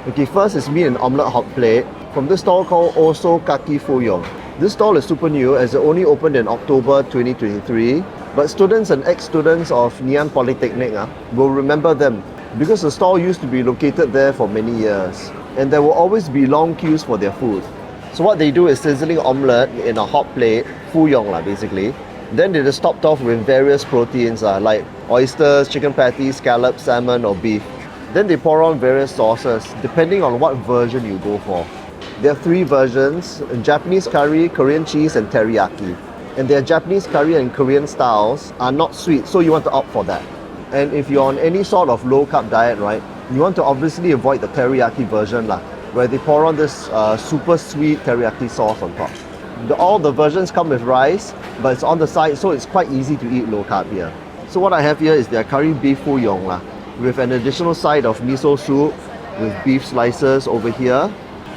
Okay, first is meat and omelette hot plate from this stall called Oso Kaki Fuyong. This stall is super new as it only opened in October 2023, but students and ex-students of Ngee Ann Polytechnic will remember them because the stall used to be located there for many years and there will always be long queues for their food. So what they do is sizzling omelette in a hot plate, Fuyong basically. Then it is topped off with various proteins like oysters, chicken patties, scallops, salmon or beef. Then they pour on various sauces depending on what version you go for. There are 3 versions: Japanese curry, Korean cheese and teriyaki. And their Japanese curry and Korean styles are not sweet, so you want to opt for that. And if you're on any sort of low carb diet, right, you want to obviously avoid the teriyaki version where they pour on this super sweet teriyaki sauce on top. All the versions come with rice, but it's on the side, so it's quite easy to eat low carb here. So what I have here is their curry beef fuyong with an additional side of miso soup with beef slices over here.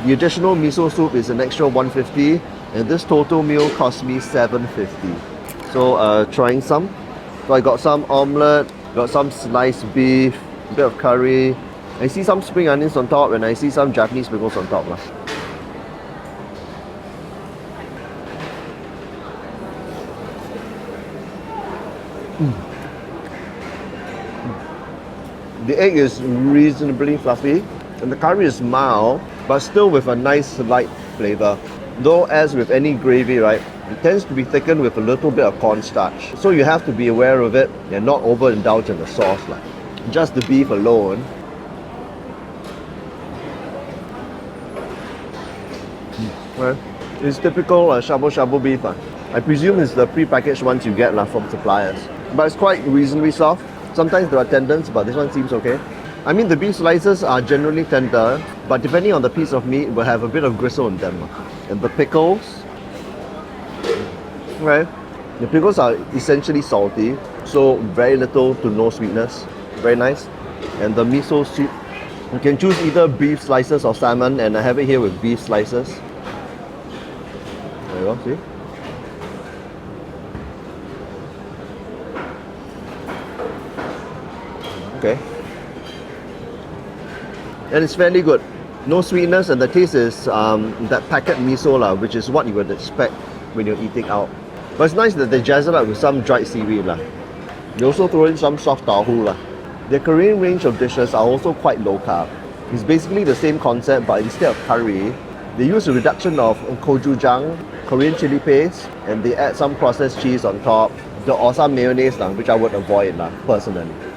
The additional miso soup is an extra $150, and this total meal cost me $750. So trying some. So I got some omelette, got some sliced beef, a bit of curry. I see some spring onions on top, and I see some Japanese pickles on top. The egg is reasonably fluffy and the curry is mild but still with a nice light flavor. Though as with any gravy, right, it tends to be thickened with a little bit of cornstarch. So you have to be aware of it and not overindulge in the sauce. Just the beef alone. Well, it's typical shabu shabu beef. I presume it's the pre-packaged ones you get from suppliers. But it's quite reasonably soft. Sometimes there are tendons, but this one seems okay. I mean, the beef slices are generally tender, but depending on the piece of meat, it will have a bit of gristle in them. And the pickles, right? The pickles are essentially salty, so very little to no sweetness. Very nice. And the miso soup, you can choose either beef slices or salmon, and I have it here with beef slices. There you go, see? Okay. And it's fairly good. No sweetness, and the taste is that packet miso which is what you would expect when you're eating out. But it's nice that they jazz it up with some dried seaweed. They also throw in some soft tauhu. Their Korean range of dishes are also quite low carb. It's basically the same concept, but instead of curry, they use a reduction of gochujang, Korean chili paste, and they add some processed cheese on top, or some mayonnaise, which I would avoid personally.